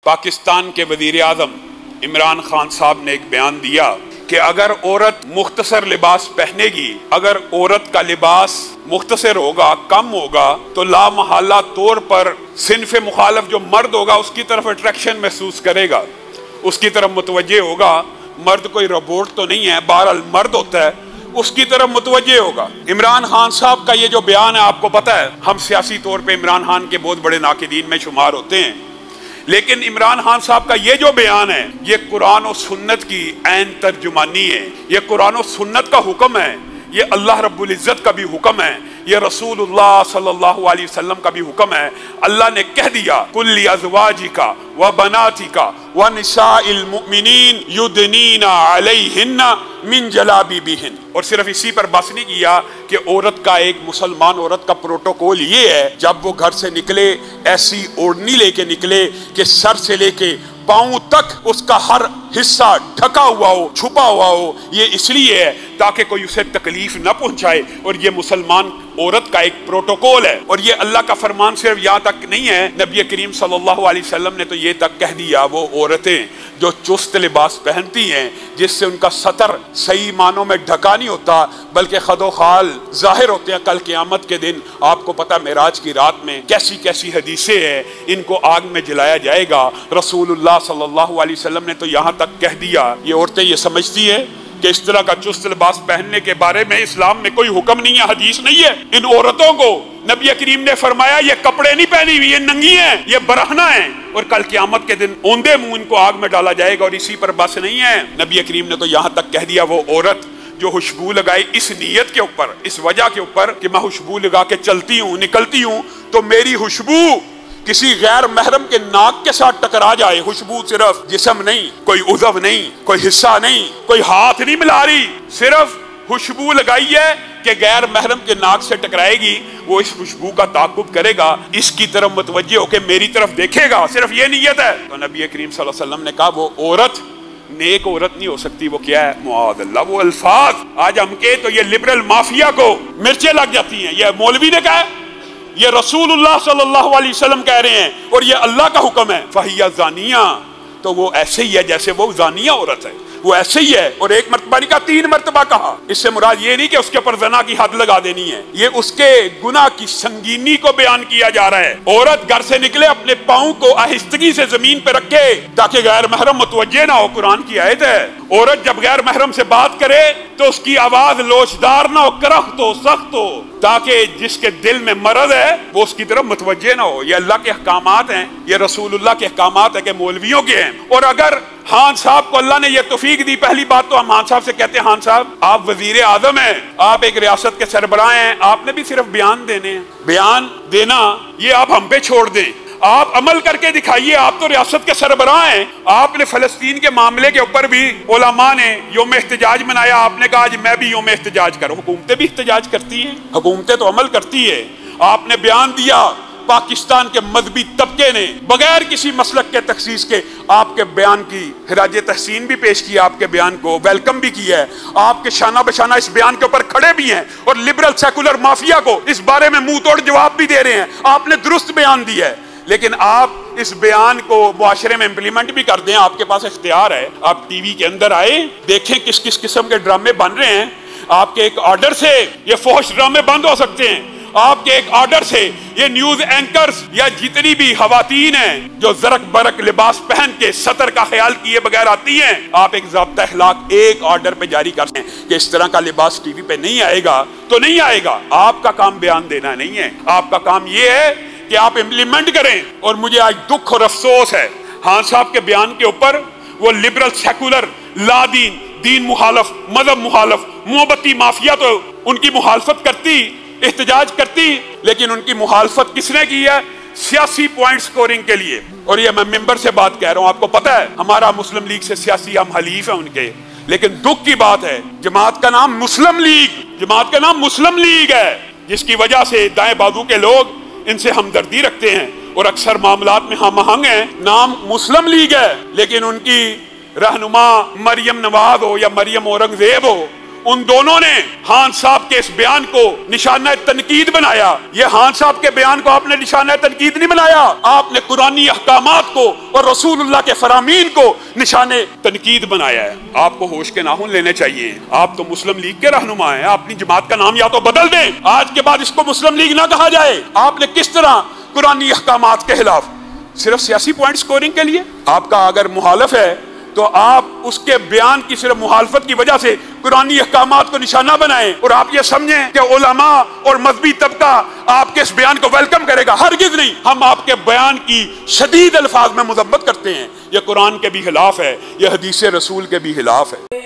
पाकिस्तान के वजीर आज़म इमरान खान साहब ने एक बयान दिया कि अगर औरत मुख्तसर लिबास पहनेगी, अगर औरत का लिबास मुख्तसर होगा, कम होगा, तो लामहल्ला तौर पर सिन्फ़े मुखालफ जो मर्द होगा उसकी तरफ अट्रैक्शन महसूस करेगा, उसकी तरफ मुतवज्जे होगा। मर्द कोई रोबोट तो नहीं है, बहरहाल मर्द होता है, उसकी तरफ मुतवज्जे होगा। इमरान खान साहब का ये जो बयान है, आपको पता है हम सियासी तौर पे इमरान खान के बहुत बड़े नाकिदीन में शुमार होते हैं, लेकिन इमरान खान साहब का ये जो बयान है ये कुरान और सुन्नत की ऐन तर्जुमानी है, ये कुरान और सुन्नत का हुक्म है, ये अल्लाह रब्बुल इज़्ज़त का भी हुक्म है, ये रसूलुल्लाह सल्लल्लाहु अलैहि वसल्लम का भी हुक्म है। अल्लाह ने कह दिया कुल्ली अज़वाजिका व बनातिका व निसाइल मुमिनीन युदनीना अलैहिन्ना मिन जलाबिबिहिन। और सिर्फ इसी पर बस नहीं किया कि औरत का, एक मुसलमान औरत का प्रोटोकॉल ये है जब वो घर से निकले ऐसी ओढ़नी लेके निकले कि सर से लेके पांव तक उसका हर हिस्सा ढका हुआ हो, छुपा हुआ हो। ये इसलिए है ताकि कोई उसे तकलीफ न पहुंचाए, और ये मुसलमान औरत का एक प्रोटोकॉल है। और ये अल्लाह का फरमान सिर्फ यहाँ तक नहीं है, नबी करीम सल्लल्लाहु अलैहि वसल्लम ने तो ये तक कह दिया वो औरतें जो चुस्त लिबास पहनती हैं जिससे उनका सतर सही मानों में ढका नहीं होता बल्कि खदो खाल जाहिर होते हैं कल क़यामत के दिन। आपको पता मेराज की रात में कैसी कैसी हदीसें हैं, इनको आग में जलाया जाएगा। रसूलुल्लाह सल्लल्लाहु अलैहि वसल्लम ने तो यहाँ तक कह दिया, ये औरतें ये समझती है कि इस तरह का चुस्त लिबास पहनने के बारे में इस्लाम में कोई हुक्म नहीं है, हदीस नहीं है। इन औरतों को नबी करीम ने फरमाया ये कपड़े नहीं पहनी हुई, ये नंगी हैं, ये बरहना है, और कल क़यामत के दिन औंधे मुंह इनको आग में डाला जाएगा। और इसी पर बस नहीं है, नबी करीम ने तो यहाँ तक कह दिया वो औरत जो खुशबू लगाए इस नीयत के ऊपर, इस वजह के ऊपर कि मैं खुशबू लगा के चलती हूँ, निकलती हूँ, तो मेरी खुशबू किसी गैर महरम के नाक के साथ टकरा जाए। खुशबू सिर्फ जिस्म नहीं, कोई उज़व नहीं, कोई हिस्सा नहीं, कोई हाथ नहीं मिला रही, सिर्फ खुशबू लगाई है कि गैर महरम के नाक से टकराएगी, वो इस खुशबू का ताक़ुब करेगा, इसकी तरफ मुतवज्जे होकर मेरी तरफ देखेगा, सिर्फ ये नीयत है। तो नबी करीम सल्लल्लाहु अलैहि वसल्लम ने कहा वो औरत नेक औरत नहीं हो सकती। वो क्या है? मुआज़ल्लाह। वो अल्फाज आज हम के तो ये लिबरल माफिया को मिर्चें लग जाती हैं। ये मौलवी ने कहा, ये रसूलुल्लाह सल्लल्लाहु अलैहि वसल्लम कह रहे हैं, और ये अल्लाह का हुक्म है। फहिया ज़ानिया, तो वो ऐसे ही है जैसे वो ज़ानिया औरत है, वो ऐसे ही है। और एक मर्तबा नहीं कहा, 3 मर्तबा कहा। इससे मुराद ये नहीं कि उसके ऊपर ज़ना की हद लगा देनी है, ये उसके गुनाह की संगीनी को बयान किया जा रहा है। औरत घर से निकले अपने पाँव को आहिस्तगी से जमीन पे रखे ताकि गैर महरम मुतवज्जे ना हो, कुरान की आयत है। औरत जब गैर महरम से बात करे तो उसकी आवाज लोचदार ना हो, करख्त हो, सख्त हो, ताकि जिसके दिल में मरज है वो उसकी तरफ मुतवज्जे ना हो। ये अल्लाह के अहकामात हैं, ये रसूलुल्लाह के अहकामात है कि मौलवियों के हैं। और अगर खान साहब को अल्लाह ने यह तौफीक दी, पहली बात तो हम खान साहब से कहते हैं, खान साहब आप वजीर आजम हैं, आप एक रियासत के सरबराह हैं, आपने भी सिर्फ बयान देने हैं, बयान देना ये आप हम पे छोड़ दें, आप अमल करके दिखाइए। आप तो रियासत के सरबराह हैं, आपने फलस्तीन के मामले के ऊपर भी उलमा ने यौम एहतजाज मनाया, आपने कहा आज मैं भी यौम एहतजाज करूं। हुकूमतें भी एहतजाज करती हैं, हुकूमतें तो अमल करती है। आपने बयान दिया, पाकिस्तान के मजहबी तबके ने बगैर किसी मसलक के तखसीस के आपके बयान की खिराज तहसीन भी पेश किया, आपके बयान को वेलकम भी किया है, आपके शाना बशाना इस बयान के ऊपर खड़े भी हैं, और लिबरल सेकुलर माफिया को इस बारे में मुंह तोड़ जवाब भी दे रहे हैं। आपने दुरुस्त बयान दिया है, लेकिन आप इस बयान को मुआशरे में इम्प्लीमेंट भी कर दें, आपके पास इख्तियार है। आप टीवी के अंदर आए, देखें किस किस किस्म के ड्रामे बन रहे हैं। आपके एक ऑर्डर से ये फौश ड्रामे बंद हो सकते हैं, आपके एक ऑर्डर से ये न्यूज एंकर्स या जितनी भी खवातीन हैं जो जरक बरक लिबास पहन के सतर का ख्याल किए बगैर आती हैं, आप एक ज़ाब्ता अखलाक एक ऑर्डर पे जारी करते हैं कि इस तरह का लिबास टीवी पे नहीं आएगा, तो नहीं आएगा। आपका काम बयान देना नहीं है, आपका काम ये है कि आप इम्प्लीमेंट करें। और मुझे आज दुख और अफसोस है खान साहब के बयान के ऊपर, वो लिबरल सेकुलर लादीन, दीन मुखालफ, मजहब मुखालफ, मोहब्बती माफिया तो उनकी मुखालफत करती, एहतजाज करती, लेकिन उनकी मुखालफत किसने की है? सियासी पॉइंट स्कोरिंग के लिए। और ये मैं मेंबर से बात कह रहा हूँ, आपको पता है हमारा मुस्लिम लीग से सियासी हम हलीफ है उनके, लेकिन दुख की बात है जमात का नाम मुस्लिम लीग, जमात का नाम मुस्लिम लीग है, जिसकी वजह से दाएं बाजू के लोग इनसे हमदर्दी रखते हैं और अक्सर मामलात में हम आहंग हैं। नाम मुस्लिम लीग है, लेकिन उनकी रहनुमा मरियम नवाज हो या मरियम औरंगजेब हो, उन दोनों ने खान साहब के इस बयान को निशाना तनकीद बनाया। ये खान साहब के बयान को आपने निशाना तनकीद नहीं बनाया, आपने कुरानी अहकामात को और रसूलुल्लाह के फरामीन को निशाने तनकीद बनाया है। आपको होश के नाखून लेने चाहिए। आप तो मुस्लिम लीग के रहनुमा हैं, अपनी जमात का नाम या तो बदल दें, आज के बाद इसको मुस्लिम लीग ना कहा जाए। आपने किस तरह कुरानी अहकामात के खिलाफ सिर्फ सियासी पॉइंट स्कोरिंग के लिए, आपका अगर मुखालिफ है तो आप उसके बयान की सिर्फ मुखालफत की वजह से कुरानी अहकामात को निशाना बनाएं और आप ये समझें कि उलमा और मजहबी तबका आपके इस बयान को वेलकम करेगा। हरगिज नहीं। हम आपके बयान की शदीद अल्फाज में मजम्मत करते हैं। यह कुरान के भी खिलाफ है, यह हदीस रसूल के भी खिलाफ है।